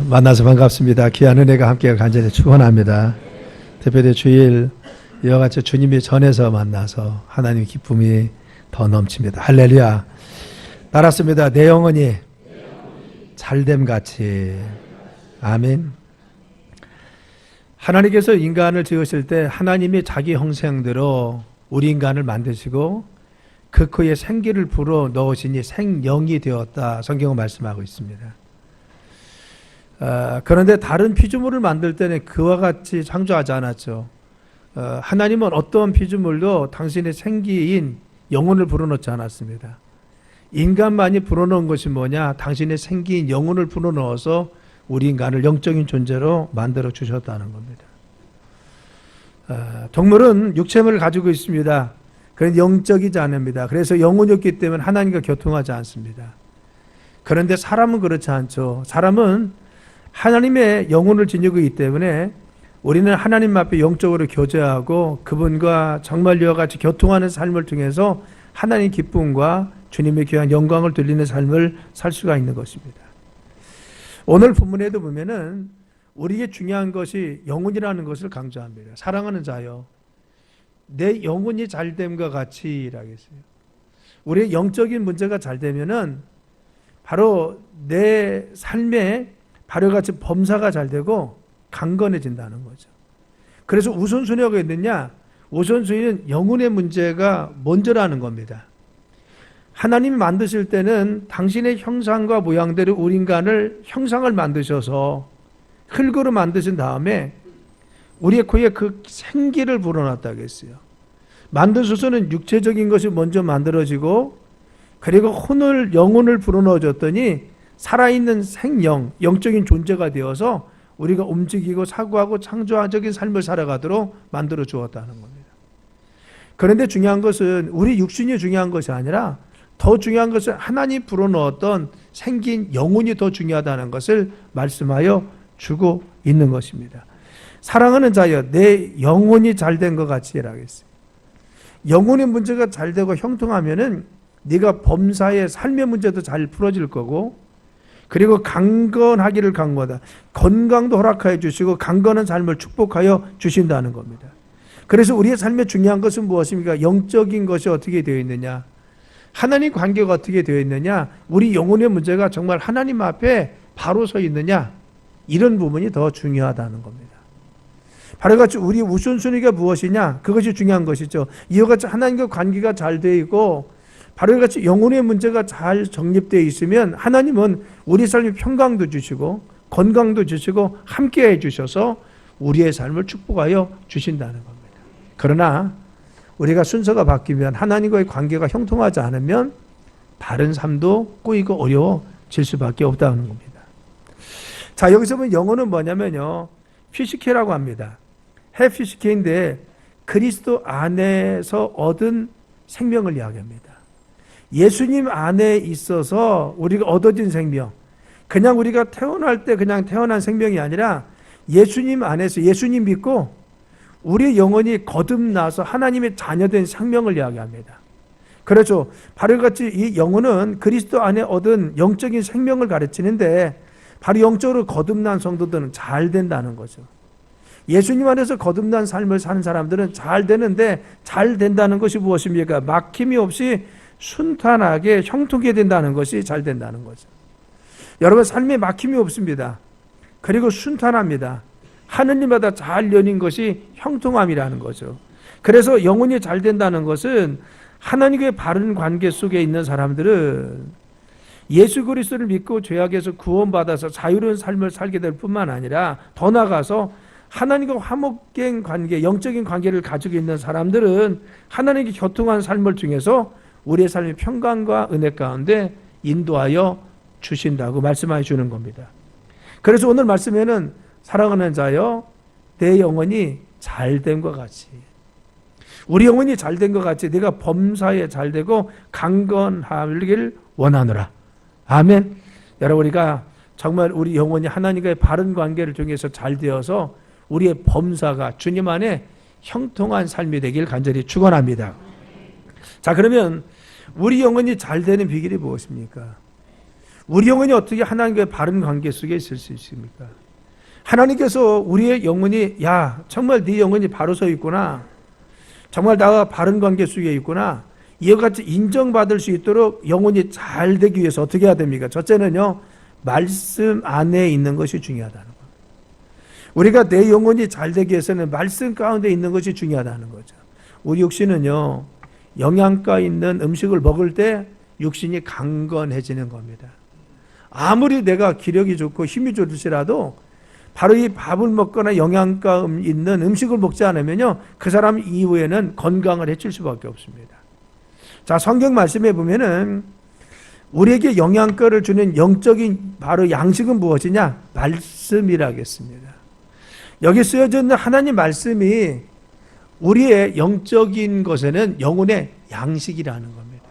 만나서 반갑습니다. 귀한 은혜가 함께 간절히 축원합니다. 특별히 주일 이와 같이 주님이 전에서 만나서 하나님 기쁨이 더 넘칩니다. 할렐루야. 따랐습니다. 내 영혼이 잘됨 같이. 아멘. 하나님께서 인간을 지으실 때 하나님이 자기 형상대로 우리 인간을 만드시고 그 코에 생기를 불어 넣으시니 생영이 되었다. 성경은 말씀하고 있습니다. 그런데 다른 피조물을 만들 때는 그와 같이 창조하지 않았죠. 하나님은 어떤 피조물도 당신의 생기인 영혼을 불어넣지 않았습니다. 인간만이 불어넣은 것이 뭐냐? 당신의 생기인 영혼을 불어넣어서 우리 인간을 영적인 존재로 만들어 주셨다는 겁니다. 동물은 육체를 가지고 있습니다. 그런데 영적이지 않습니다. 그래서 영혼이 없기 때문에 하나님과 교통하지 않습니다. 그런데 사람은 그렇지 않죠. 사람은 하나님의 영혼을 지니고 있기 때문에 우리는 하나님 앞에 영적으로 교제하고 그분과 정말 이와 같이 교통하는 삶을 통해서 하나님의 기쁨과 주님의 귀한 영광을 돌리는 삶을 살 수가 있는 것입니다. 오늘 본문에도 보면은 우리에게 중요한 것이 영혼이라는 것을 강조합니다. 사랑하는 자여, 내 영혼이 잘됨과 같이 라겠어요. 우리의 영적인 문제가 잘 되면은 바로 내 삶에 바로 같이 범사가 잘 되고 강건해진다는 거죠. 그래서 우선순위가 있느냐? 우선순위는 영혼의 문제가 먼저라는 겁니다. 하나님이 만드실 때는 당신의 형상과 모양대로 우리 인간을 형상을 만드셔서 흙으로 만드신 다음에 우리의 코에 그 생기를 불어넣었다고 했어요. 만드셔서는 육체적인 것이 먼저 만들어지고 그리고 영혼을 불어넣어줬더니 살아있는 생영, 영적인 존재가 되어서 우리가 움직이고 사고하고 창조적인 삶을 살아가도록 만들어 주었다는 겁니다. 그런데 중요한 것은 우리 육신이 중요한 것이 아니라 더 중요한 것은 하나님 불어넣었던 생긴 영혼이 더 중요하다는 것을 말씀하여 주고 있는 것입니다. 사랑하는 자여, 내 영혼이 잘된 것 같이 라겠어요. 영혼의 문제가 잘 되고 형통하면은 네가 범사의 삶의 문제도 잘 풀어질 거고 그리고 강건하기를 강구하다. 건강도 허락하여 주시고 강건한 삶을 축복하여 주신다는 겁니다. 그래서 우리의 삶에 중요한 것은 무엇입니까? 영적인 것이 어떻게 되어 있느냐? 하나님 관계가 어떻게 되어 있느냐? 우리 영혼의 문제가 정말 하나님 앞에 바로 서 있느냐? 이런 부분이 더 중요하다는 겁니다. 바로 같이 우리 우선순위가 무엇이냐? 그것이 중요한 것이죠. 이와 같이 하나님과 관계가 잘 되어 있고 바로 같이 영혼의 문제가 잘 정립되어 있으면 하나님은 우리 삶에 평강도 주시고 건강도 주시고 함께해 주셔서 우리의 삶을 축복하여 주신다는 겁니다. 그러나 우리가 순서가 바뀌면 하나님과의 관계가 형통하지 않으면 바른 삶도 꼬이고 어려워질 수밖에 없다는 겁니다. 자, 여기서 보면 영혼은 뭐냐면요, 피시케라고 합니다. 해피시케인데 그리스도 안에서 얻은 생명을 이야기합니다. 예수님 안에 있어서 우리가 얻어진 생명, 그냥 우리가 태어날 때 그냥 태어난 생명이 아니라 예수님 안에서 예수님 믿고 우리의 영혼이 거듭나서 하나님의 자녀된 생명을 이야기합니다. 그렇죠. 바로 같이 이 영혼은 그리스도 안에 얻은 영적인 생명을 가르치는데 바로 영적으로 거듭난 성도들은 잘 된다는 거죠. 예수님 안에서 거듭난 삶을 사는 사람들은 잘 되는데 잘 된다는 것이 무엇입니까? 막힘이 없이 순탄하게 형통하게 된다는 것이 잘 된다는 거죠. 여러분, 삶에 막힘이 없습니다. 그리고 순탄합니다. 하느님마다 잘 열린 것이 형통함이라는 거죠. 그래서 영혼이 잘 된다는 것은 하나님과의 바른 관계 속에 있는 사람들은 예수 그리스도를 믿고 죄악에서 구원받아서 자유로운 삶을 살게 될 뿐만 아니라 더 나아가서 하나님과 화목된 관계, 영적인 관계를 가지고 있는 사람들은 하나님께 교통한 삶을 통해서 우리의 삶의 평강과 은혜 가운데 인도하여 주신다고 말씀해 주는 겁니다. 그래서 오늘 말씀에는 사랑하는 자여, 내 영혼이 잘된 것 같이, 우리 영혼이 잘된 것 같이 내가 범사에 잘되고 강건하길 원하노라. 아멘. 여러분, 우리가 정말 우리 영혼이 하나님과의 바른 관계를 통해서 잘 되어서 우리의 범사가 주님 안에 형통한 삶이 되길 간절히 축원합니다. 자, 그러면 우리 영혼이 잘 되는 비결이 무엇입니까? 우리 영혼이 어떻게 하나님과의 바른 관계 속에 있을 수 있습니까? 하나님께서 우리의 영혼이 야 정말 네 영혼이 바로 서 있구나, 정말 나와 바른 관계 속에 있구나, 이와 같이 인정받을 수 있도록 영혼이 잘 되기 위해서 어떻게 해야 됩니까? 첫째는요, 말씀 안에 있는 것이 중요하다는 거예요. 우리가 내 영혼이 잘 되기 위해서는 말씀 가운데 있는 것이 중요하다는 거죠. 우리 육신은요, 영양가 있는 음식을 먹을 때 육신이 강건해지는 겁니다. 아무리 내가 기력이 좋고 힘이 좋을지라도 바로 이 밥을 먹거나 영양가 있는 음식을 먹지 않으면요, 그 사람 이후에는 건강을 해칠 수밖에 없습니다. 자, 성경 말씀에 보면은 우리에게 영양가를 주는 영적인 바로 양식은 무엇이냐? 말씀이라겠습니다. 여기 쓰여져 있는 하나님 말씀이 우리의 영적인 것에는 영혼의 양식이라는 겁니다.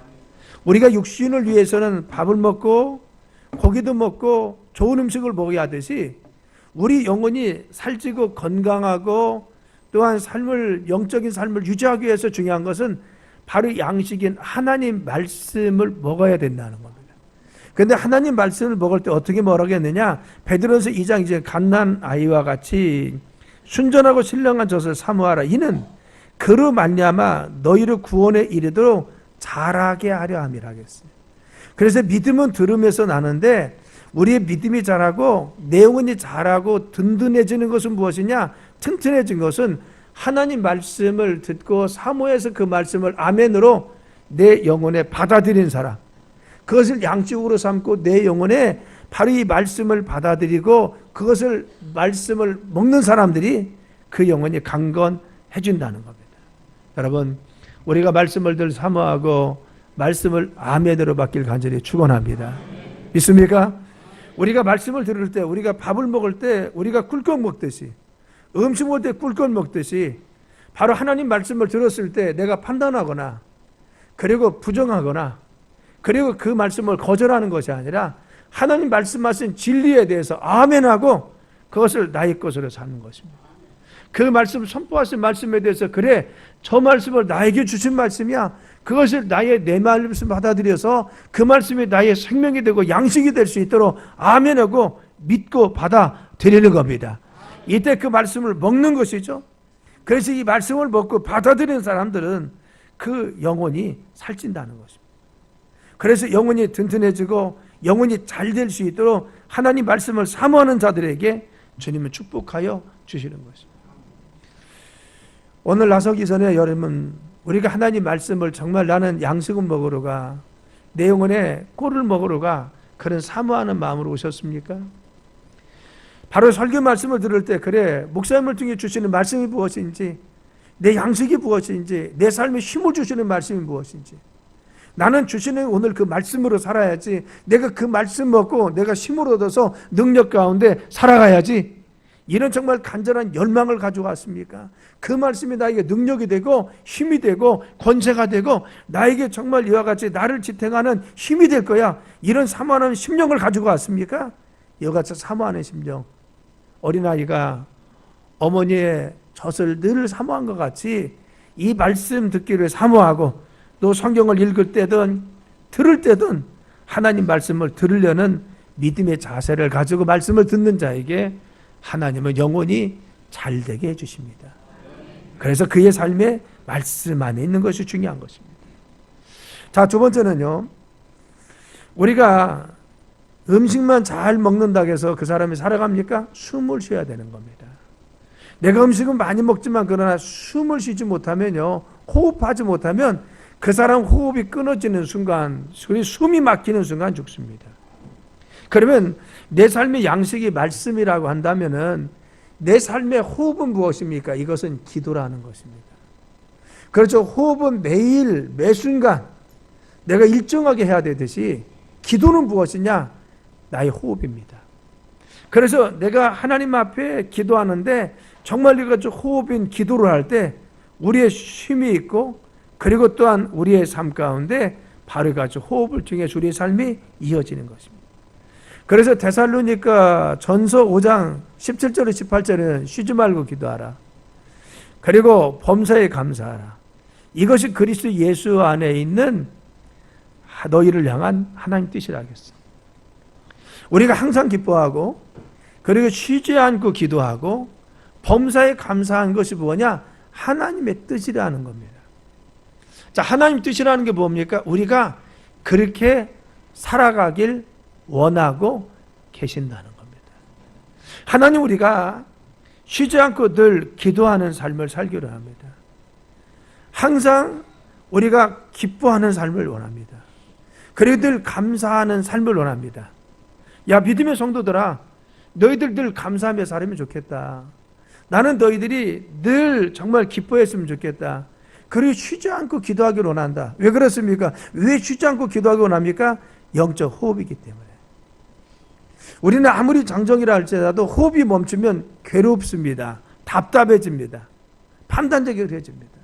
우리가 육신을 위해서는 밥을 먹고 고기도 먹고 좋은 음식을 먹어야 하듯이 우리 영혼이 살찌고 건강하고 또한 영적인 삶을 유지하기 위해서 중요한 것은 바로 양식인 하나님 말씀을 먹어야 된다는 겁니다. 그런데 하나님 말씀을 먹을 때 어떻게 뭐라고 했느냐? 베드로전서 2장 이제 갓난 아이와 같이 순전하고 신령한 젖을 사모하라. 이는 그로 말미암아 너희를 구원에 이르도록 자라게 하려 함이라 하겠어요. 그래서 믿음은 들음에서 나는데 우리의 믿음이 자라고 내 영혼이 자라고 든든해지는 것은 무엇이냐? 튼튼해진 것은 하나님 말씀을 듣고 사모해서 그 말씀을 아멘으로 내 영혼에 받아들인 사람, 그것을 양식으로 삼고 내 영혼에 바로 이 말씀을 받아들이고 그것을 말씀을 먹는 사람들이 그 영혼이 강건해진다는 겁니다. 여러분, 우리가 말씀을 늘 사모하고 말씀을 아멘으로 받길 간절히 축원합니다. 믿습니까? 우리가 말씀을 들을 때, 우리가 밥을 먹을 때 우리가 꿀꺽 먹듯이, 음식 먹을 때 꿀꺽 먹듯이 바로 하나님 말씀을 들었을 때 내가 판단하거나 그리고 부정하거나 그리고 그 말씀을 거절하는 것이 아니라 하나님 말씀하신 진리에 대해서 아멘하고 그것을 나의 것으로 사는 것입니다. 그 말씀, 선포하신 말씀에 대해서 그래, 저 말씀을 나에게 주신 말씀이야, 그것을 내 말씀 받아들여서 그 말씀이 나의 생명이 되고 양식이 될 수 있도록 아멘하고 믿고 받아들이는 겁니다. 이때 그 말씀을 먹는 것이죠. 그래서 이 말씀을 먹고 받아들이는 사람들은 그 영혼이 살찐다는 것입니다. 그래서 영혼이 튼튼해지고 영혼이 잘 될 수 있도록 하나님 말씀을 사모하는 자들에게 주님은 축복하여 주시는 것입니다. 오늘 나서기 전에 여러분, 우리가 하나님 말씀을 정말 나는 양식을 먹으러 가, 내 영혼에 꿀을 먹으러 가, 그런 사모하는 마음으로 오셨습니까? 바로 설교 말씀을 들을 때 그래, 목사님을 통해 주시는 말씀이 무엇인지, 내 양식이 무엇인지, 내 삶에 힘을 주시는 말씀이 무엇인지, 나는 주시는 오늘 그 말씀으로 살아야지, 내가 그 말씀 먹고 내가 힘을 얻어서 능력 가운데 살아가야지, 이런 정말 간절한 열망을 가지고 왔습니까? 그 말씀이 나에게 능력이 되고 힘이 되고 권세가 되고 나에게 정말 이와 같이 나를 지탱하는 힘이 될 거야, 이런 사모하는 심령을 가지고 왔습니까? 이와 같이 사모하는 심령, 어린아이가 어머니의 젖을 늘 사모한 것 같이 이 말씀 듣기를 사모하고 또 성경을 읽을 때든 들을 때든 하나님 말씀을 들으려는 믿음의 자세를 가지고 말씀을 듣는 자에게 하나님은 영혼이 잘되게 해주십니다. 그래서 그의 삶에 말씀 안에 있는 것이 중요한 것입니다. 자, 두 번째는요, 우리가 음식만 잘 먹는다고 해서 그 사람이 살아갑니까? 숨을 쉬어야 되는 겁니다. 내가 음식은 많이 먹지만 그러나 숨을 쉬지 못하면요, 호흡하지 못하면 그 사람 호흡이 끊어지는 순간, 숨이 막히는 순간 죽습니다. 그러면 내 삶의 양식이 말씀이라고 한다면은 내 삶의 호흡은 무엇입니까? 이것은 기도라는 것입니다. 그렇죠. 호흡은 매일 매 순간 내가 일정하게 해야 되듯이 기도는 무엇이냐? 나의 호흡입니다. 그래서 내가 하나님 앞에 기도하는데 정말 이거 호흡인 기도를 할 때 우리의 쉼이 있고 그리고 또한 우리의 삶 가운데 바로 가지고 호흡을 통해 우리의 삶이 이어지는 것입니다. 그래서 데살로니가 전서 5장 17절에 18절에는 쉬지 말고 기도하라. 그리고 범사에 감사하라. 이것이 그리스도 예수 안에 있는 너희를 향한 하나님 뜻이라 하겠어. 우리가 항상 기뻐하고 그리고 쉬지 않고 기도하고 범사에 감사한 것이 뭐냐? 하나님의 뜻이라는 겁니다. 자, 하나님 뜻이라는 게 뭡니까? 우리가 그렇게 살아가길 원하고 계신다는 겁니다. 하나님 우리가 쉬지 않고 늘 기도하는 삶을 살기를 합니다. 항상 우리가 기뻐하는 삶을 원합니다. 그리고 늘 감사하는 삶을 원합니다. 야, 믿음의 성도들아, 너희들 늘 감사하며 살면 좋겠다. 나는 너희들이 늘 정말 기뻐했으면 좋겠다. 그리고 쉬지 않고 기도하기를 원한다. 왜 그렇습니까? 왜 쉬지 않고 기도하기를 원합니까? 영적 호흡이기 때문에. 우리는 아무리 장정이라 할지라도 호흡이 멈추면 괴롭습니다. 답답해집니다. 판단적이어집니다.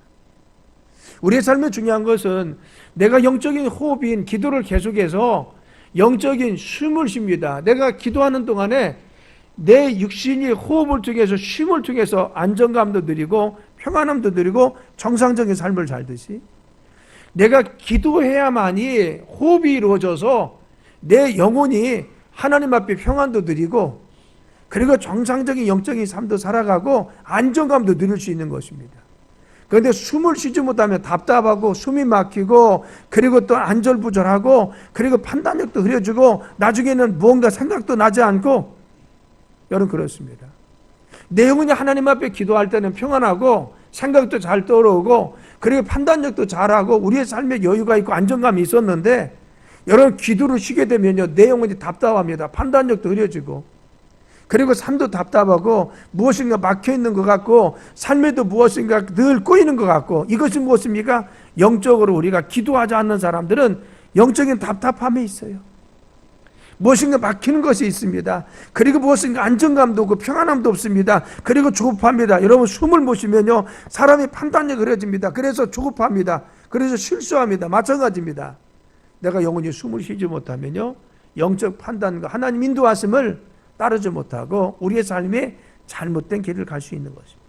우리의 삶에 중요한 것은 내가 영적인 호흡인 기도를 계속해서 영적인 숨을 쉽니다. 내가 기도하는 동안에 내 육신이 호흡을 통해서 쉼을 통해서 안정감도 누리고 평안함도 누리고 정상적인 삶을 살듯이 내가 기도해야만이 호흡이 이루어져서 내 영혼이 하나님 앞에 평안도 누리고 그리고 정상적인 영적인 삶도 살아가고 안정감도 누릴 수 있는 것입니다. 그런데 숨을 쉬지 못하면 답답하고 숨이 막히고 그리고 또 안절부절하고 그리고 판단력도 흐려지고 나중에는 무언가 생각도 나지 않고 여러분 그렇습니다. 내 영혼이 하나님 앞에 기도할 때는 평안하고 생각도 잘 떠오르고 그리고 판단력도 잘하고 우리의 삶에 여유가 있고 안정감이 있었는데 여러분 기도를 쉬게 되면요 내 영혼이 답답합니다. 판단력도 흐려지고 그리고 삶도 답답하고 무엇인가 막혀있는 것 같고 삶에도 무엇인가 늘 꼬이는 것 같고 이것이 무엇입니까? 영적으로 우리가 기도하지 않는 사람들은 영적인 답답함이 있어요. 무엇인가 막히는 것이 있습니다. 그리고 무엇인가 안정감도 없고 평안함도 없습니다. 그리고 조급합니다. 여러분 숨을 못 쉬면요 사람이 판단력이 흐려집니다. 그래서 조급합니다. 그래서 실수합니다. 마찬가지입니다. 내가 영원히 숨을 쉬지 못하면요 영적 판단과 하나님 인도하심을 따르지 못하고 우리의 삶에 잘못된 길을 갈 수 있는 것입니다.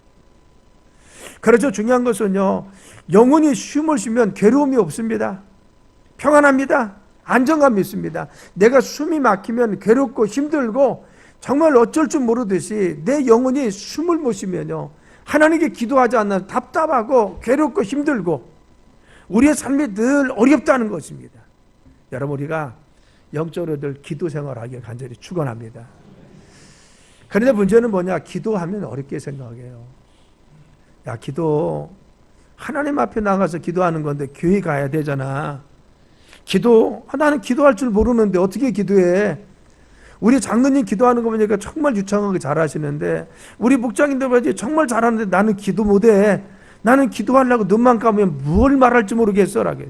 그래서 중요한 것은요 영혼이 숨을 쉬면 괴로움이 없습니다. 평안합니다. 안정감이 있습니다. 내가 숨이 막히면 괴롭고 힘들고 정말 어쩔 줄 모르듯이 내 영혼이 숨을 못 쉬면요 하나님께 기도하지 않는 답답하고 괴롭고 힘들고 우리의 삶이 늘 어렵다는 것입니다. 여러분 우리가 영적으로 늘 기도 생활하기를 간절히 축원합니다. 그런데 문제는 뭐냐? 기도하면 어렵게 생각해요. 야, 기도 하나님 앞에 나가서 기도하는 건데 교회 가야 되잖아. 나는 기도할 줄 모르는데 어떻게 기도해? 우리 장로님 기도하는 거 보니까 정말 유창하게 잘하시는데 우리 목장님들 보니 정말 잘하는데 나는 기도 못해. 나는 기도하려고 눈만 감으면 뭘 말할지 모르겠어. 라게.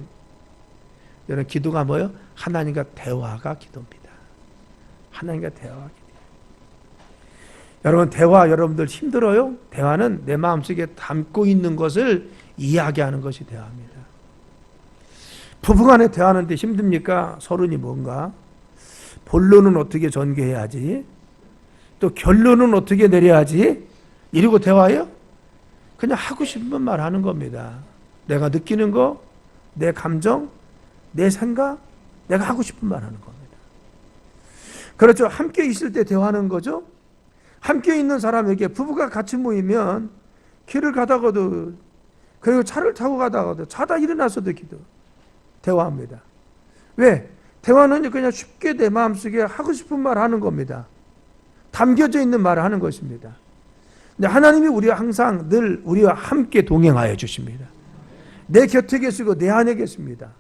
여러분 기도가 뭐예요? 하나님과 대화가 기도입니다. 하나님과 대화가 기도. 여러분 대화 여러분들 힘들어요? 대화는 내 마음속에 담고 있는 것을 이야기하는 것이 대화입니다. 부부간에 대화하는데 힘듭니까? 서론이 뭔가? 본론은 어떻게 전개해야지? 또 결론은 어떻게 내려야지? 이러고 대화해요? 그냥 하고 싶은 말 하는 겁니다. 내가 느끼는 거, 내 감정, 내 생각, 내가 하고 싶은 말 하는 겁니다. 그렇죠. 함께 있을 때 대화하는 거죠. 함께 있는 사람에게 부부가 같이 모이면 길을 가다가도 그리고 차를 타고 가다가도 자다 일어나서도 대화합니다. 왜? 대화는 그냥 쉽게 내 마음속에 하고 싶은 말 하는 겁니다. 담겨져 있는 말을 하는 것입니다. 근데 하나님이 우리와 항상 늘 우리와 함께 동행하여 주십니다. 내 곁에 계시고 내 안에 계십니다.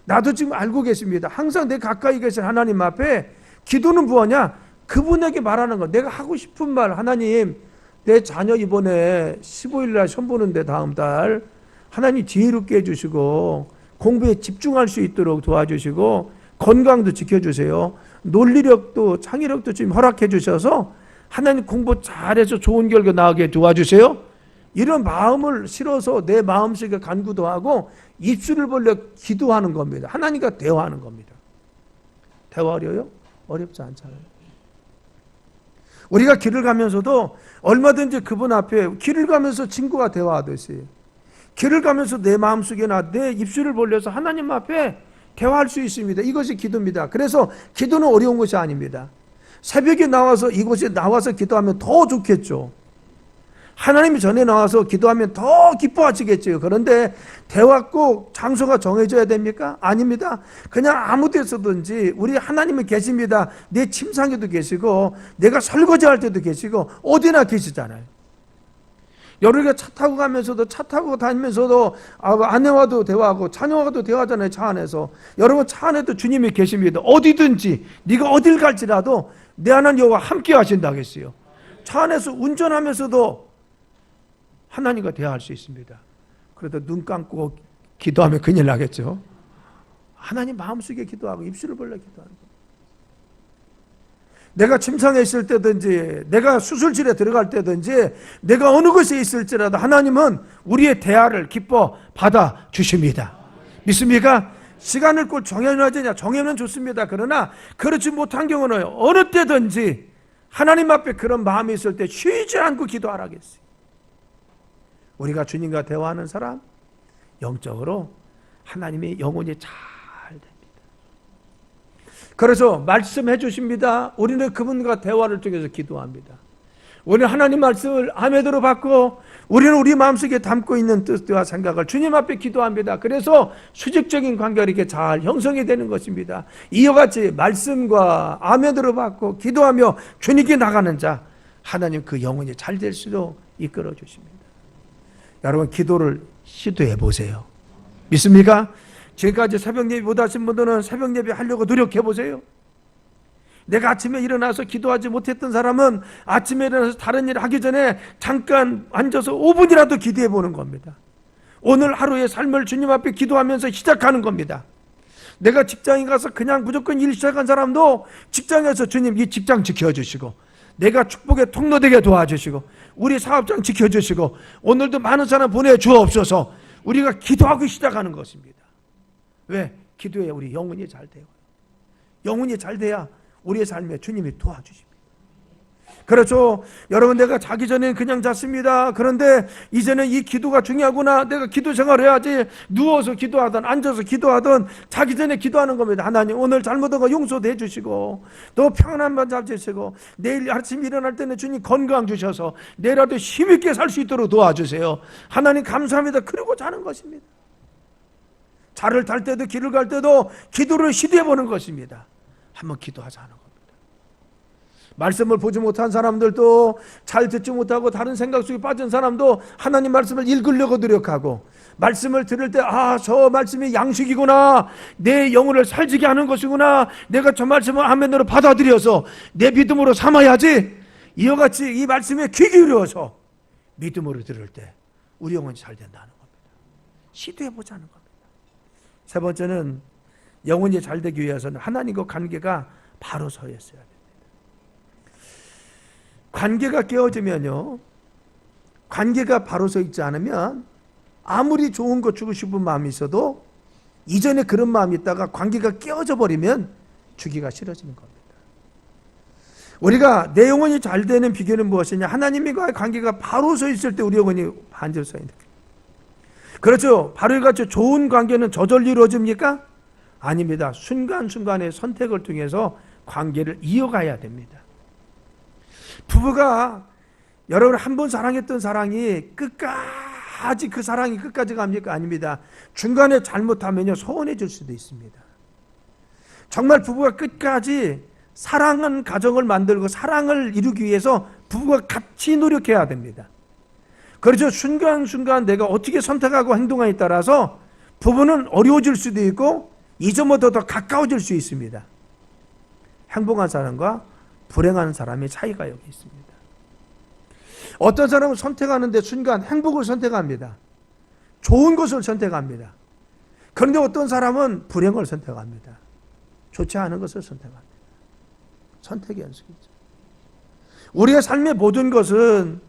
나도 지금 알고 계십니다. 항상 내 가까이 계신 하나님 앞에 기도는 뭐냐? 그분에게 말하는 거. 내가 하고 싶은 말. 하나님 내 자녀 이번에 15일날 시험 보는데 다음 달 하나님 지혜롭게 해주시고 공부에 집중할 수 있도록 도와주시고 건강도 지켜주세요. 논리력도 창의력도 지금 허락해 주셔서 하나님 공부 잘해서 좋은 결과 나오게 도와주세요. 이런 마음을 실어서 내 마음속에 간구도 하고 입술을 벌려 기도하는 겁니다. 하나님과 대화하는 겁니다. 대화 어려워요? 어렵지 않잖아요. 우리가 길을 가면서도 얼마든지 그분 앞에 길을 가면서 친구와 대화하듯이 길을 가면서 내 마음속에나 내 입술을 벌려서 하나님 앞에 대화할 수 있습니다. 이것이 기도입니다. 그래서 기도는 어려운 것이 아닙니다. 새벽에 나와서 이곳에 나와서 기도하면 더 좋겠죠. 하나님이 전에 나와서 기도하면 더 기뻐하시겠죠. 그런데 대화 꼭 장소가 정해져야 됩니까? 아닙니다. 그냥 아무 데서든지 우리 하나님은 계십니다. 내 침상에도 계시고 내가 설거지할 때도 계시고 어디나 계시잖아요. 여러분이 차 타고 가면서도 차 타고 다니면서도 아내와도 대화하고 자녀와도 대화하잖아요. 차 안에서. 여러분 차 안에도 주님이 계십니다. 어디든지 네가 어딜 갈지라도 내 하나님 여호와 함께 하신다 하겠어요. 차 안에서 운전하면서도 하나님과 대화할 수 있습니다. 그래도 눈 감고 기도하면 큰일 나겠죠. 하나님 마음속에 기도하고 입술을 벌려 기도하는 거예요. 내가 침상에 있을 때든지 내가 수술실에 들어갈 때든지 내가 어느 곳에 있을지라도 하나님은 우리의 대화를 기뻐 받아 주십니다. 믿습니까? 시간을 꼭 정해놔야 되냐? 정해면 좋습니다. 그러나 그렇지 못한 경우는 어느 때든지 하나님 앞에 그런 마음이 있을 때 쉬지 않고 기도하라겠어요. 우리가 주님과 대화하는 사람 영적으로 하나님의 영혼이 잘 됩니다. 그래서 말씀해 주십니다. 우리는 그분과 대화를 통해서 기도합니다. 우리는 하나님 말씀을 아멘으로 받고 우리는 우리 마음속에 담고 있는 뜻과 생각을 주님 앞에 기도합니다. 그래서 수직적인 관계가 이렇게 잘 형성이 되는 것입니다. 이와 같이 말씀과 아멘으로 받고 기도하며 주님께 나가는 자 하나님 그 영혼이 잘 될 수도 이끌어 주십니다. 여러분 기도를 시도해 보세요. 믿습니까? 지금까지 새벽 예배 못 하신 분들은 새벽 예배 하려고 노력해 보세요. 내가 아침에 일어나서 기도하지 못했던 사람은 아침에 일어나서 다른 일 하기 전에 잠깐 앉아서 5분이라도 기도해 보는 겁니다. 오늘 하루의 삶을 주님 앞에 기도하면서 시작하는 겁니다. 내가 직장에 가서 그냥 무조건 일 시작한 사람도 직장에서 주님 이 직장 지켜주시고 내가 축복의 통로 되게 도와주시고 우리 사업장 지켜주시고 오늘도 많은 사람 보내주옵소서. 우리가 기도하고 시작하는 것입니다. 왜? 기도해야 우리 영혼이 잘 돼요. 영혼이 잘 돼야 우리의 삶에 주님이 도와주십니다. 그렇죠. 여러분 내가 자기 전엔 그냥 잤습니다. 그런데 이제는 이 기도가 중요하구나. 내가 기도 생활을 해야지. 누워서 기도하든 앉아서 기도하든 자기 전에 기도하는 겁니다. 하나님 오늘 잘못한 거 용서도 해주시고 또 평안한 밤 잡으시고 내일 아침 일어날 때는 주님 건강 주셔서 내일라도 힘있게 살 수 있도록 도와주세요. 하나님 감사합니다. 그러고 자는 것입니다. 차를 탈 때도 길을 갈 때도 기도를 시도해 보는 것입니다. 한번 기도하자는 겁니다. 말씀을 보지 못한 사람들도 잘 듣지 못하고 다른 생각 속에 빠진 사람도 하나님 말씀을 읽으려고 노력하고 말씀을 들을 때 저 말씀이 양식이구나 내 영혼을 살지게 하는 것이구나 내가 저 말씀을 아멘으로 받아들여서 내 믿음으로 삼아야지 이와 같이 이 말씀에 귀 기울여서 믿음으로 들을 때 우리 영혼이 잘 된다는 겁니다. 시도해보자는 겁니다. 세 번째는 영혼이 잘 되기 위해서는 하나님과 관계가 바로 서 있어야 됩니다. 관계가 깨어지면요, 관계가 바로 서 있지 않으면 아무리 좋은 거 주고 싶은 마음이 있어도 이전에 그런 마음이 있다가 관계가 깨어져 버리면 주기가 싫어지는 겁니다. 우리가 내 영혼이 잘 되는 비결은 무엇이냐? 하나님과의 관계가 바로 서 있을 때 우리 영혼이 반대로 서 있는 거예요. 그렇죠. 바로 이같이 좋은 관계는 저절로 이루어집니까? 아닙니다. 순간순간의 선택을 통해서 관계를 이어가야 됩니다. 부부가 여러분 한 번 사랑했던 사랑이 끝까지 그 사랑이 끝까지 갑니까? 아닙니다. 중간에 잘못하면요 소원해질 수도 있습니다. 정말 부부가 끝까지 사랑한 가정을 만들고 사랑을 이루기 위해서 부부가 같이 노력해야 됩니다. 그렇죠. 순간순간 내가 어떻게 선택하고 행동하에 따라서 부부는 어려워질 수도 있고 이전보다 더 가까워질 수 있습니다. 행복한 사람과 불행한 사람의 차이가 여기 있습니다. 어떤 사람은 선택하는데 순간 행복을 선택합니다. 좋은 것을 선택합니다. 그런데 어떤 사람은 불행을 선택합니다. 좋지 않은 것을 선택합니다. 선택의 연속이죠. 우리의 삶의 모든 것은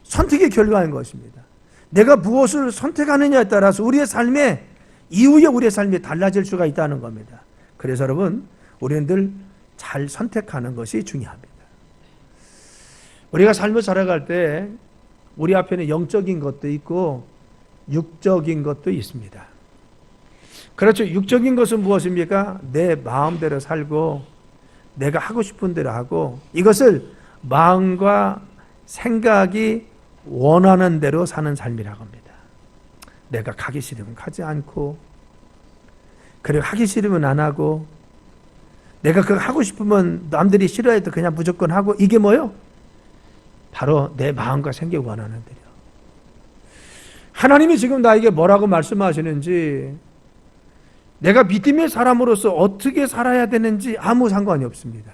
선택의 결과인 것입니다. 내가 무엇을 선택하느냐에 따라서 우리의 삶에 이후에 우리의 삶이 달라질 수가 있다는 겁니다. 그래서 여러분 우리는 늘 잘 선택하는 것이 중요합니다. 우리가 삶을 살아갈 때 우리 앞에는 영적인 것도 있고 육적인 것도 있습니다. 그렇죠. 육적인 것은 무엇입니까? 내 마음대로 살고 내가 하고 싶은 대로 하고 이것을 마음과 생각이 원하는 대로 사는 삶이라고 합니다. 내가 가기 싫으면 가지 않고 그리고 하기 싫으면 안 하고 내가 그거 하고 싶으면 남들이 싫어해도 그냥 무조건 하고 이게 뭐요? 바로 내 마음과 생각이 원하는 대로. 하나님이 지금 나에게 뭐라고 말씀하시는지 내가 믿음의 사람으로서 어떻게 살아야 되는지 아무 상관이 없습니다.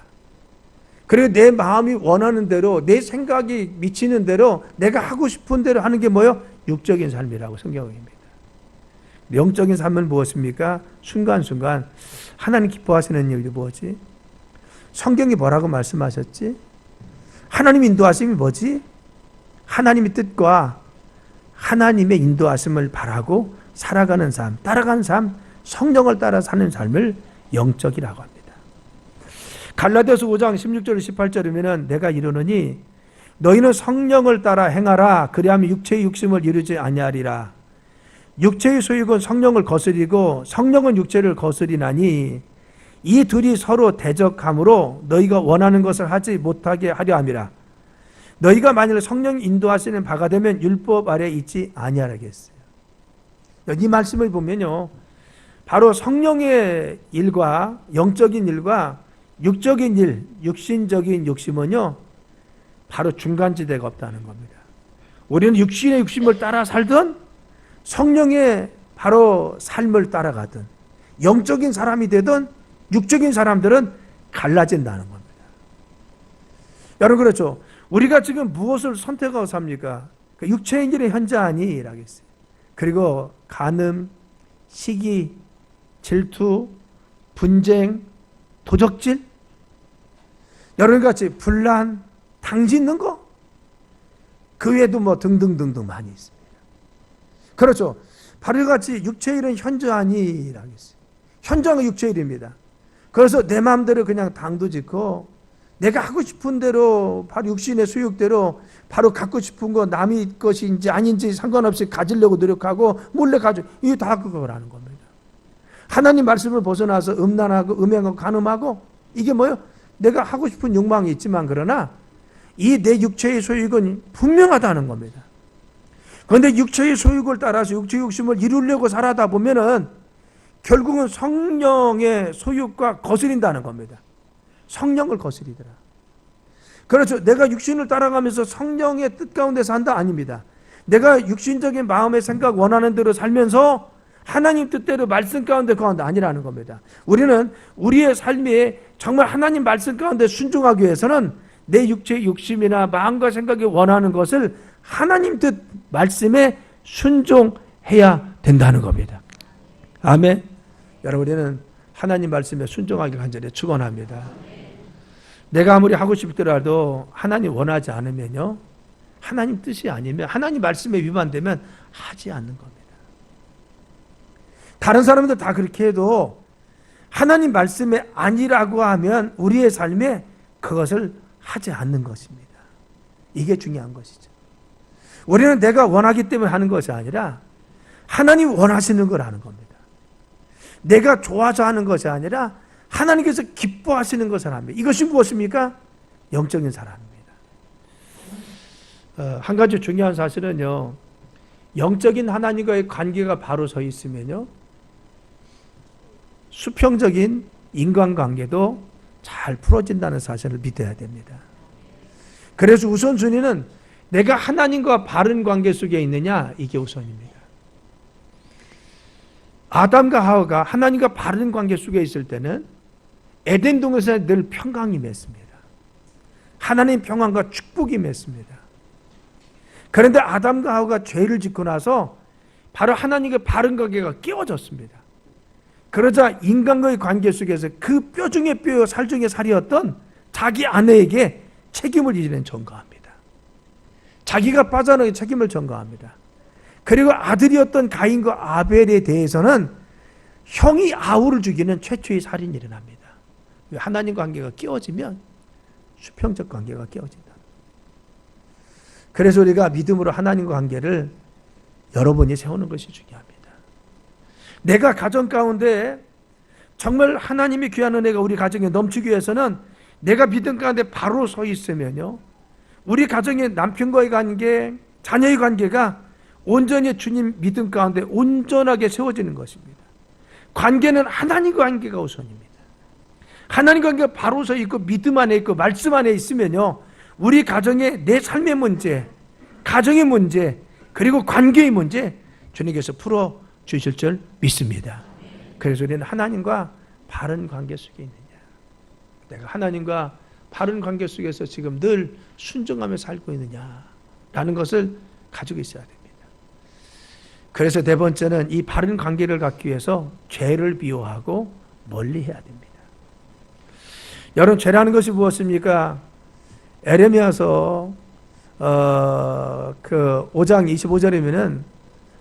그리고 내 마음이 원하는 대로 내 생각이 미치는 대로 내가 하고 싶은 대로 하는 게 뭐요? 육적인 삶이라고 성경입니다. 영적인 삶은 무엇입니까? 순간순간 하나님 기뻐하시는 일이 뭐지? 성경이 뭐라고 말씀하셨지? 하나님 인도하심이 뭐지? 하나님의 뜻과 하나님의 인도하심을 바라고 살아가는 삶, 따라가는 삶, 성령을 따라 사는 삶을 영적이라고 합니다. 갈라디아서 5장 16절 18절이면 내가 이르노니 너희는 성령을 따라 행하라. 그리하면 육체의 욕심을 이루지 아니하리라. 육체의 소욕은 성령을 거스리고 성령은 육체를 거스리나니 이 둘이 서로 대적함으로 너희가 원하는 것을 하지 못하게 하려 함이라. 너희가 만일 성령 인도하시는 바가 되면 율법 아래 있지 아니하겠어요. 이 말씀을 보면요, 바로 성령의 일과 영적인 일과 육적인 일, 육신적인 욕심은요 바로 중간지대가 없다는 겁니다. 우리는 육신의 욕심을 따라 살든 성령의 바로 삶을 따라가든 영적인 사람이 되든 육적인 사람들은 갈라진다는 겁니다. 여러분 그렇죠? 우리가 지금 무엇을 선택하고 삽니까? 육체의 일에 현저하니 라겠어요. 그리고 간음, 시기, 질투, 분쟁, 도적질, 여러분같이 분란, 당짓는 거, 그 외에도 뭐 등등등등 많이 있습니다. 그렇죠. 바로 같이 육체의 일은 현저하니 라겠어요. 현저한 건 육체의 일입니다. 그래서 내 마음대로 그냥 당도 짓고 내가 하고 싶은 대로 바로 육신의 수욕대로 바로 갖고 싶은 거 남의 것인지 아닌지 상관없이 가지려고 노력하고 몰래 가지고 이게 다 그거라는 겁니다. 하나님 말씀을 벗어나서 음란하고 음행하고 간음하고 이게 뭐예요? 내가 하고 싶은 욕망이 있지만 그러나 이 내 육체의 소욕은 분명하다는 겁니다. 그런데 육체의 소욕을 따라서 육체의 욕심을 이루려고 살아다 보면은 결국은 성령의 소욕과 거스린다는 겁니다. 성령을 거스리더라. 그렇죠. 내가 육신을 따라가면서 성령의 뜻 가운데 산다? 아닙니다. 내가 육신적인 마음의 생각 원하는 대로 살면서 하나님 뜻대로 말씀 가운데 거한다 아니라는 겁니다. 우리는 우리의 삶에 정말 하나님 말씀 가운데 순종하기 위해서는 내 육체의 욕심이나 마음과 생각이 원하는 것을 하나님 뜻 말씀에 순종해야 된다는 겁니다. 아멘. 여러분 우리는 하나님 말씀에 순종하기 간절히 축원합니다. 내가 아무리 하고 싶더라도 하나님 원하지 않으면요, 하나님 뜻이 아니면 하나님 말씀에 위반되면 하지 않는 겁니다. 다른 사람들 다 그렇게 해도 하나님 말씀에 아니라고 하면 우리의 삶에 그것을 하지 않는 것입니다. 이게 중요한 것이죠. 우리는 내가 원하기 때문에 하는 것이 아니라 하나님 원하시는 걸 하는 겁니다. 내가 좋아서 하는 것이 아니라 하나님께서 기뻐하시는 것을 합니다. 이것이 무엇입니까? 영적인 사람입니다. 한 가지 중요한 사실은요, 영적인 하나님과의 관계가 바로 서 있으면요, 수평적인 인간관계도 잘 풀어진다는 사실을 믿어야 됩니다. 그래서 우선순위는 내가 하나님과 바른 관계 속에 있느냐, 이게 우선입니다. 아담과 하와가 하나님과 바른 관계 속에 있을 때는 에덴 동산에 늘 평강이 맺습니다. 하나님 평강과 축복이 맺습니다. 그런데 아담과 하와가 죄를 짓고 나서 바로 하나님과 바른 관계가 깨어졌습니다. 그러자 인간과의 관계 속에서 그 뼈 중에 뼈, 살 중에 살이었던 자기 아내에게 책임을 이제는 전가합니다. 자기가 빠져나가는 책임을 전가합니다. 그리고 아들이었던 가인과 아벨에 대해서는 형이 아우를 죽이는 최초의 살인이 일어납니다. 하나님 관계가 깨어지면 수평적 관계가 깨어진다. 그래서 우리가 믿음으로 하나님과 관계를 여러분이 세우는 것이 중요합니다. 내가 가정 가운데 정말 하나님의 귀한 은혜가 우리 가정에 넘치기 위해서는 내가 믿음 가운데 바로 서 있으면요, 우리 가정의 남편과의 관계, 자녀의 관계가 온전히 주님 믿음 가운데 온전하게 세워지는 것입니다. 관계는 하나님과 관계가 우선입니다. 하나님과 관계가 바로 서 있고 믿음 안에 있고 말씀 안에 있으면요, 우리 가정의 내 삶의 문제, 가정의 문제, 그리고 관계의 문제 주님께서 풀어 주실 줄 믿습니다. 그래서 우리는 하나님과 바른 관계 속에 있느냐, 내가 하나님과 바른 관계 속에서 지금 늘 순종하며 살고 있느냐라는 것을 가지고 있어야 됩니다. 그래서 네 번째는 이 바른 관계를 갖기 위해서 죄를 미워하고 멀리해야 됩니다. 여러분, 죄라는 것이 무엇입니까? 에레미야서 5장 25절이면은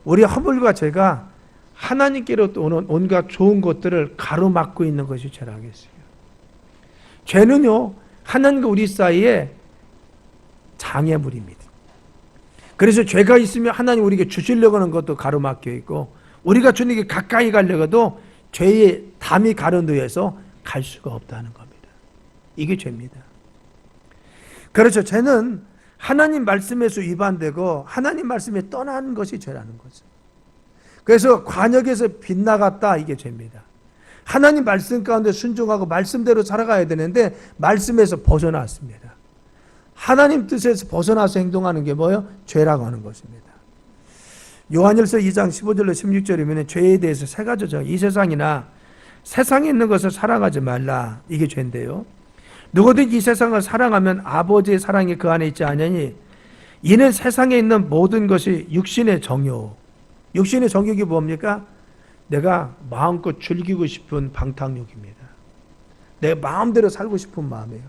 우리 허물과 죄가 하나님께로 오는 온갖 좋은 것들을 가로막고 있는 것이 죄라고 했어요. 죄는요, 하나님과 우리 사이에 장애물입니다. 그래서 죄가 있으면 하나님 우리에게 주시려고 하는 것도 가로막혀 있고, 우리가 주님께 가까이 가려고도 죄의 담이 가로놓여서 갈 수가 없다는 겁니다. 이게 죄입니다. 그렇죠. 죄는 하나님 말씀에서 위반되고 하나님 말씀에 떠나는 것이 죄라는 거죠. 그래서 관역에서 빗나갔다, 이게 죄입니다. 하나님 말씀 가운데 순종하고 말씀대로 살아가야 되는데 말씀에서 벗어났습니다. 하나님 뜻에서 벗어나서 행동하는 게 뭐예요? 죄라고 하는 것입니다. 요한일서 2장 15절로 16절이면 죄에 대해서 세 가지죠. 이 세상이나 세상에 있는 것을 사랑하지 말라, 이게 죄인데요. 누구든지 이 세상을 사랑하면 아버지의 사랑이 그 안에 있지 않으니 이는 세상에 있는 모든 것이 육신의 정욕. 육신의 정욕이 뭡니까? 내가 마음껏 즐기고 싶은 방탕욕입니다. 내 마음대로 살고 싶은 마음이에요.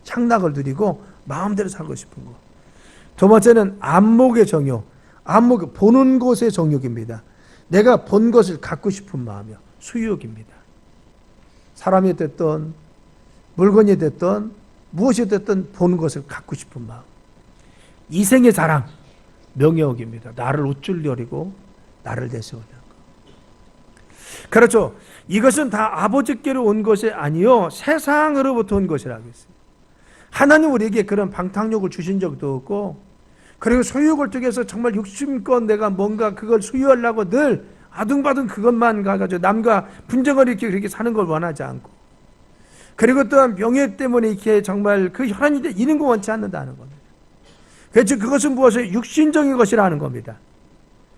향락을 누리고 마음대로 살고 싶은 거. 두 번째는 안목의 정욕. 안목, 보는 것의 정욕입니다. 내가 본 것을 갖고 싶은 마음이요. 수욕입니다. 사람이 됐던 물건이 됐던 무엇이 됐든 보는 것을 갖고 싶은 마음. 이생의 자랑, 명예욕입니다. 나를 우쭐거리고 나를 내세우는 것. 그렇죠. 이것은 다 아버지께로 온 것이 아니요, 세상으로부터 온 것이라고 했어요. 하나님 우리에게 그런 방탕욕을 주신 적도 없고, 그리고 소유욕을 통해서 정말 욕심껏 내가 뭔가 그걸 소유하려고 늘 아둥바둥 그것만 가가지고 남과 분쟁을 일으키고 그렇게 사는 걸 원하지 않고, 그리고 또한 명예 때문에 이렇게 정말 그 혈안이 이런 거 원치 않는다는 겁니다. 그렇죠. 그것은 무엇이에요? 육신적인 것이라는 겁니다.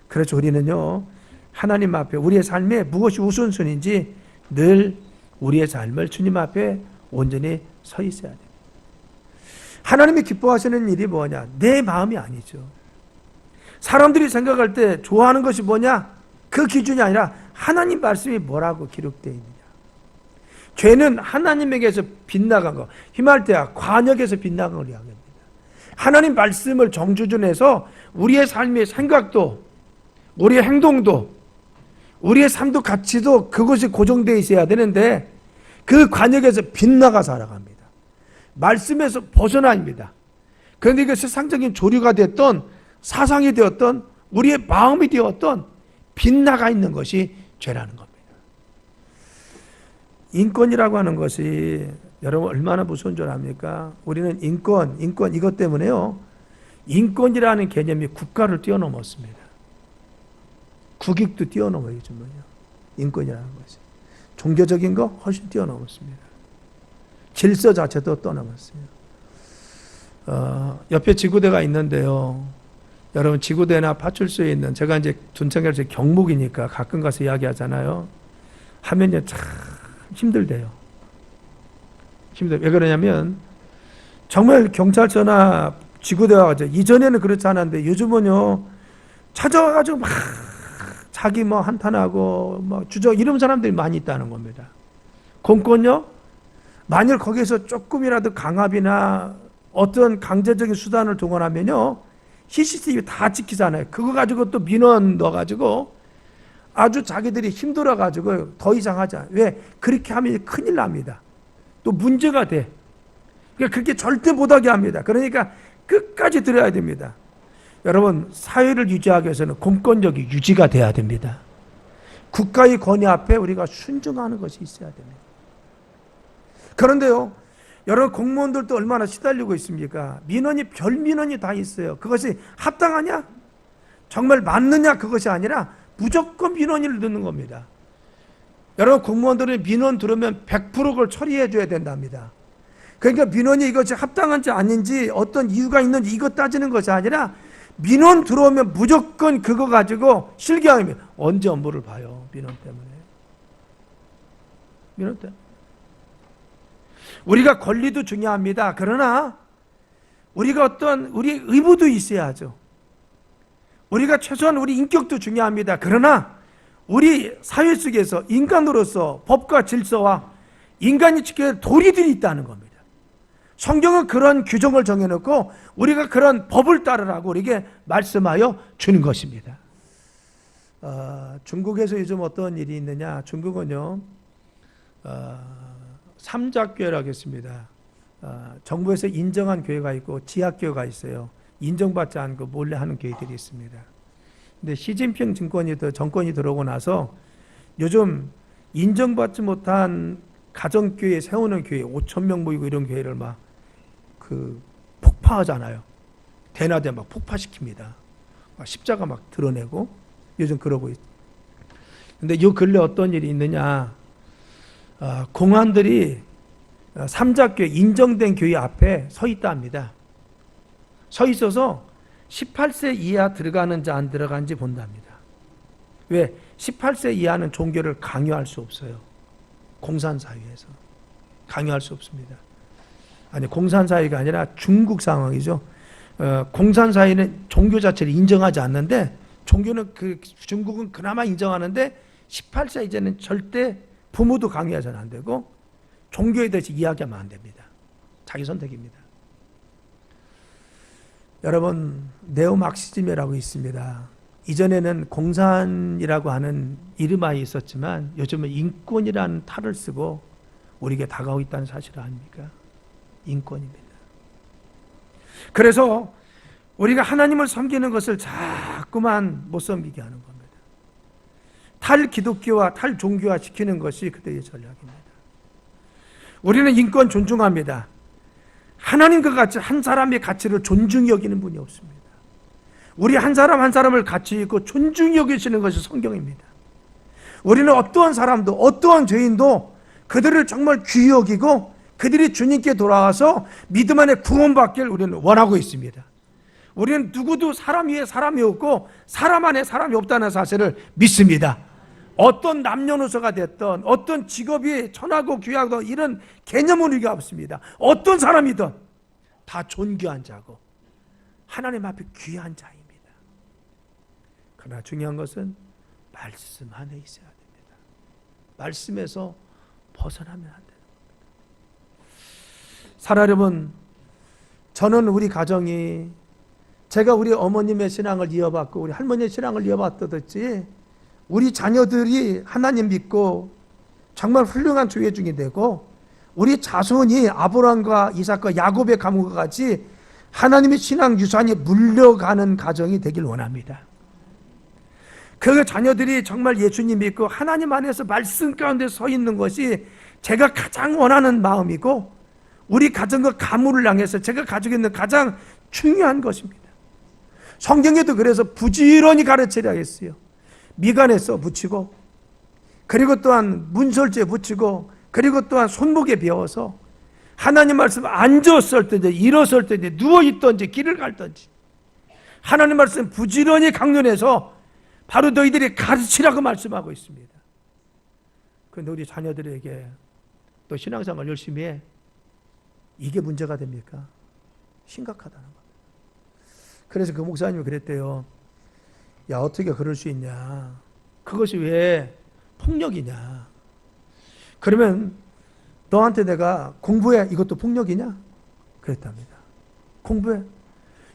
그렇죠. 우리는요, 하나님 앞에 우리의 삶에 무엇이 우선순위인지 늘 우리의 삶을 주님 앞에 온전히 서 있어야 됩니다. 하나님이 기뻐하시는 일이 뭐냐? 내 마음이 아니죠. 사람들이 생각할 때 좋아하는 것이 뭐냐? 그 기준이 아니라 하나님 말씀이 뭐라고 기록되어 있느냐. 죄는 하나님에게서 빗나간 거, 히말대야 관역에서 빗나간 걸 이야기합니다. 하나님 말씀을 정주준해서 우리의 삶의 생각도, 우리의 행동도, 우리의 삶도 가치도 그것이 고정되어 있어야 되는데 그 관역에서 빗나가 살아갑니다. 말씀에서 벗어납니다. 그런데 이게 세상적인 조류가 됐던, 사상이 되었던, 우리의 마음이 되었던 빗나가 있는 것이 죄라는 겁니다. 인권이라고 하는 것이 여러분 얼마나 무서운 줄 압니까? 우리는 인권 이것 때문에요, 인권이라는 개념이 국가를 뛰어넘었습니다. 국익도 뛰어넘어요. 요즘은요. 인권이라는 것이 종교적인 거 훨씬 뛰어넘었습니다. 질서 자체도 떠넘었어요. 옆에 지구대가 있는데요, 여러분 지구대나 파출소에 있는, 제가 이제 둔청에서 경목이니까 가끔 가서 이야기하잖아요. 하면요 참 힘들대요. 힘들어요. 왜 그러냐면 정말 경찰서나 지구대와 이전에는 그렇지 않았는데 요즘은요 찾아와가지고 막 자기 뭐 한탄하고 뭐 주저 이런 사람들이 많이 있다는 겁니다. 공권요, 만일 거기서 조금이라도 강압이나 어떤 강제적인 수단을 동원하면요 CCTV 다 찍히잖아요. 그거 가지고 또 민원 넣어가지고 아주 자기들이 힘들어가지고 더 이상 하지 않아요. 왜? 그렇게 하면 큰일 납니다. 또 문제가 돼. 그러니까 그렇게 절대 못하게 합니다. 그러니까 끝까지 들어야 됩니다. 여러분, 사회를 유지하기 위해서는 공권력이 유지가 돼야 됩니다. 국가의 권위 앞에 우리가 순종하는 것이 있어야 됩니다. 그런데요, 여러분 공무원들도 얼마나 시달리고 있습니까? 민원이 별 민원이 다 있어요. 그것이 합당하냐? 정말 맞느냐? 그것이 아니라 무조건 민원을 넣는 겁니다. 여러분 공무원들은 민원 들으면 100% 그걸 처리해 줘야 된답니다. 그러니까 민원이 이것이 합당한지 아닌지 어떤 이유가 있는지 이거 따지는 것이 아니라 민원 들어오면 무조건 그거 가지고 실기하면 언제 업무를 봐요. 민원 때문에. 민원 때문에. 우리가 권리도 중요합니다. 그러나 우리가 어떤 우리 의무도 있어야죠. 우리가 최소한 우리 인격도 중요합니다. 그러나 우리 사회 속에서 인간으로서 법과 질서와 인간이 지켜야 할 도리들이 있다는 겁니다. 성경은 그런 규정을 정해놓고 우리가 그런 법을 따르라고 우리에게 말씀하여 주는 것입니다. 중국에서 요즘 어떤 일이 있느냐? 중국은요, 삼자교회라고 했습니다. 정부에서 인정한 교회가 있고 지하교회가 있어요. 인정받지 않고 몰래 하는 교회들이 있습니다. 근데 시진핑 정권이 들어오고 나서 요즘 인정받지 못한 가정교회 세우는 교회 5,000명 모이고 이런 교회를 막 폭파하잖아요. 대낮에 막 폭파시킵니다. 막 십자가 막 드러내고 요즘 그러고 있어요. 근데 요 근래 어떤 일이 있느냐? 공안들이 삼자교회 인정된 교회 앞에 서 있다 합니다. 서 있어서 18세 이하 들어가는지 안 들어가는지 본답니다. 왜? 18세 이하는 종교를 강요할 수 없어요. 공산사회에서 강요할 수 없습니다. 아니, 공산사회가 아니라 중국 상황이죠. 공산사회는 종교 자체를 인정하지 않는데 종교는 중국은 그나마 인정하는데 18세 이제는 절대 부모도 강요해서는 안 되고 종교에 대해서 이야기하면 안 됩니다. 자기 선택입니다. 여러분, 네오막시즘이라고 있습니다. 이전에는 공산이라고 하는 이름하에 있었지만 요즘은 인권이라는 탈을 쓰고 우리에게 다가오고 있다는 사실 아닙니까? 인권입니다. 그래서 우리가 하나님을 섬기는 것을 자꾸만 못 섬기게 하는 겁니다. 탈기독교와 탈종교화 시키는 것이 그들의 전략입니다. 우리는 인권 존중합니다. 하나님과 같이 한 사람의 가치를 존중히 여기는 분이 없습니다. 우리 한 사람 한 사람을 가치 있고 존중히 여기시는 것이 성경입니다. 우리는 어떠한 사람도 어떠한 죄인도 그들을 정말 귀히 여기고 그들이 주님께 돌아와서 믿음 안에 구원받길 우리는 원하고 있습니다. 우리는 누구도 사람 위에 사람이 없고 사람 안에 사람이 없다는 사실을 믿습니다. 어떤 남녀노소가 됐든 어떤 직업이 천하고 귀하고 이런 개념은 우리가 없습니다. 어떤 사람이든 다 존귀한 자고 하나님 앞에 귀한 자입니다. 그러나 중요한 것은 말씀 안에 있어야 됩니다. 말씀에서 벗어나면 안 되는 겁니다. 사랑 여러분, 저는 우리 가정이 제가 우리 어머님의 신앙을 이어받고 우리 할머니의 신앙을 이어받듯이 우리 자녀들이 하나님 믿고 정말 훌륭한 조회중이 되고 우리 자손이 아브라함과 이삭과 야곱의 가문과 같이 하나님의 신앙 유산이 물려가는 가정이 되길 원합니다. 그 자녀들이 정말 예수님 믿고 하나님 안에서 말씀 가운데 서 있는 것이 제가 가장 원하는 마음이고 우리 가정과 가문을 향해서 제가 가지고 있는 가장 중요한 것입니다. 성경에도 그래서 부지런히 가르치라 했어요. 미간에 써 붙이고 그리고 또한 문설주에 붙이고 그리고 또한 손목에 배워서 하나님 말씀 앉았을든지 일어설든지 누워있든지 길을 갈든지 하나님 말씀 부지런히 강론해서 바로 너희들이 가르치라고 말씀하고 있습니다. 그런데 우리 자녀들에게 또 신앙생활 열심히 해. 이게 문제가 됩니까? 심각하다는 겁니다. 그래서 그 목사님이 그랬대요. 야, 어떻게 그럴 수 있냐? 그것이 왜 폭력이냐? 그러면 너한테 내가 공부해. 이것도 폭력이냐? 그랬답니다. 공부해.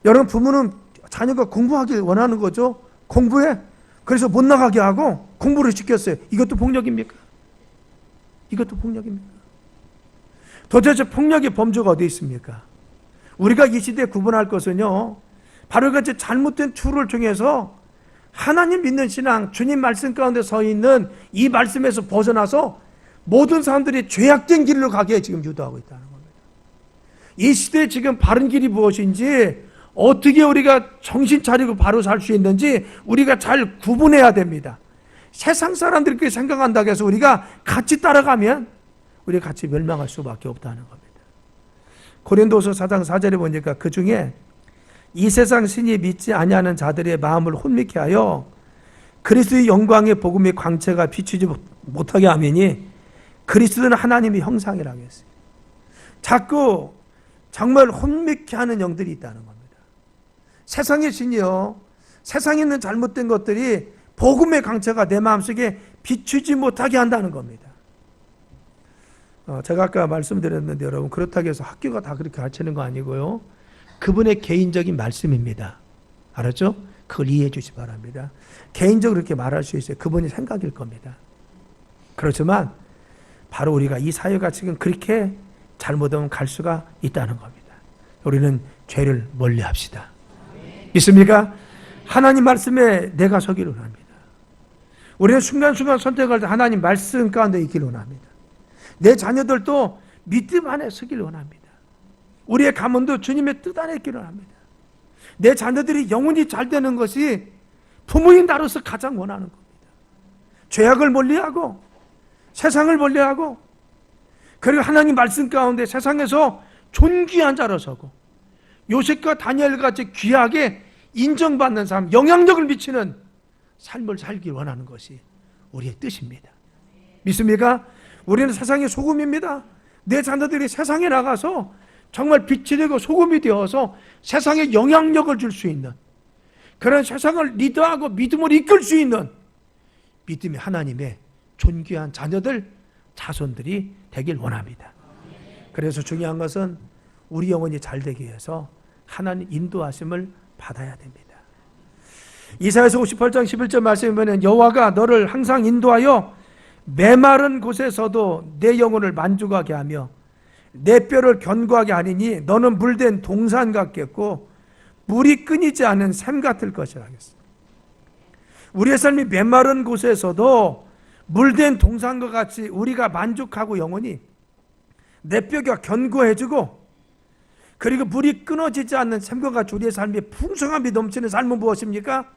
여러분, 부모는 자녀가 공부하길 원하는 거죠. 공부해. 그래서 못 나가게 하고 공부를 시켰어요. 이것도 폭력입니까? 이것도 폭력입니까? 도대체 폭력의 범주가 어디 있습니까? 우리가 이 시대에 구분할 것은요, 바로 같이 잘못된 툴을 통해서 하나님 믿는 신앙, 주님 말씀 가운데 서 있는 이 말씀에서 벗어나서 모든 사람들이 죄악된 길로 가게 지금 유도하고 있다는 겁니다. 이 시대에 지금 바른 길이 무엇인지, 어떻게 우리가 정신 차리고 바로 살 수 있는지 우리가 잘 구분해야 됩니다. 세상 사람들이 그렇게 생각한다고 해서 우리가 같이 따라가면 우리가 같이 멸망할 수밖에 없다는 겁니다. 고린도서 4장 4절에 보니까 그 중에 이 세상 신이 믿지 아니하는 자들의 마음을 혼미케 하여 그리스도의 영광의 복음의 광채가 비추지 못하게 하매니 그리스도는 하나님의 형상이라고 했어요. 자꾸 정말 혼미케 하는 영들이 있다는 겁니다. 세상의 신이요, 세상에 있는 잘못된 것들이 복음의 광채가 내 마음속에 비추지 못하게 한다는 겁니다. 제가 아까 말씀드렸는데 여러분, 그렇다고 해서 학교가 다 그렇게 가르치는 거 아니고요. 그분의 개인적인 말씀입니다. 알았죠? 그걸 이해해 주시기 바랍니다. 개인적으로 그렇게 말할 수 있어요. 그분의 생각일 겁니다. 그렇지만 바로 우리가 이 사회가 지금 그렇게 잘못하면 갈 수가 있다는 겁니다. 우리는 죄를 멀리 합시다. 믿습니까? 하나님 말씀에 내가 서기를 원합니다. 우리는 순간순간 선택할 때 하나님 말씀 가운데 있기를 원합니다. 내 자녀들도 믿음 안에 서기를 원합니다. 우리의 가문도 주님의 뜻 안에 있기를 원합니다. 내 자녀들이 영혼이 잘 되는 것이 부모인 나로서 가장 원하는 겁니다. 죄악을 멀리하고 세상을 멀리하고, 그리고 하나님 말씀 가운데 세상에서 존귀한 자로 서고 요셉과 다니엘같이 귀하게 인정받는 삶, 영향력을 미치는 삶을 살기 원하는 것이 우리의 뜻입니다. 믿습니까? 우리는 세상의 소금입니다. 내 자녀들이 세상에 나가서 정말 빛이 되고 소금이 되어서 세상에 영향력을 줄 수 있는, 그런 세상을 리드하고 믿음을 이끌 수 있는 믿음의 하나님의 존귀한 자녀들, 자손들이 되길 원합니다. 그래서 중요한 것은 우리 영혼이 잘 되기 위해서 하나님 인도하심을 받아야 됩니다. 이사야서 58장 11절 말씀에 보면 여호와가 너를 항상 인도하여 메마른 곳에서도 내 영혼을 만족하게 하며 내 뼈를 견고하게 하리니 너는 물된 동산 같겠고 물이 끊이지 않은 샘 같을 것이라 하겠습니다. 우리의 삶이 메마른 곳에서도 물된 동산과 같이 우리가 만족하고 영혼이 내 뼈가 견고해지고, 그리고 물이 끊어지지 않는 샘과 같이 우리의 삶이 풍성함이 넘치는 삶은 무엇입니까?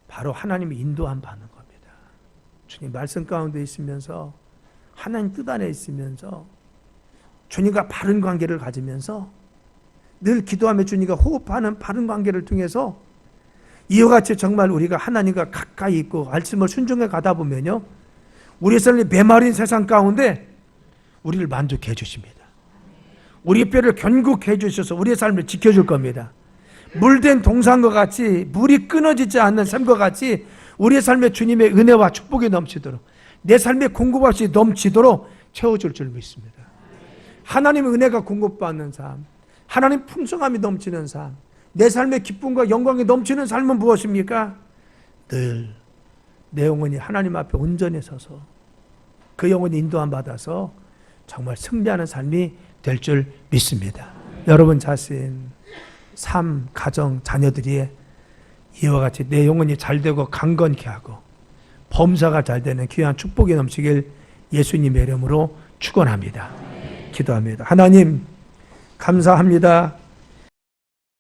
바로 하나님의 인도함 받는 겁니다. 주님 말씀 가운데 있으면서, 하나님 뜻 안에 있으면서, 주님과 바른 관계를 가지면서 늘 기도하며 주님과 호흡하는 바른 관계를 통해서 이와 같이 정말 우리가 하나님과 가까이 있고 말씀을 순종해 가다 보면요, 우리의 삶이 메마른 세상 가운데 우리를 만족해 해 주십니다. 우리의 뼈를 견고해 주셔서 우리의 삶을 지켜줄 겁니다. 물된 동산과 같이, 물이 끊어지지 않는 샘과 같이 우리의 삶에 주님의 은혜와 축복이 넘치도록, 내 삶에 공급 없이 넘치도록 채워줄 줄 믿습니다. 하나님의 은혜가 공급받는 삶, 하나님 풍성함이 넘치는 삶, 내 삶의 기쁨과 영광이 넘치는 삶은 무엇입니까? 늘 내 영혼이 하나님 앞에 온전히 서서 그 영혼이 인도함 받아서 정말 승리하는 삶이 될 줄 믿습니다. 여러분 자신, 삶, 가정, 자녀들이 이와 같이 내 영혼이 잘되고 강건케 하고 범사가 잘되는 귀한 축복이 넘치길 예수님의 이름으로 축원합니다. 기도합니다. 하나님 감사합니다.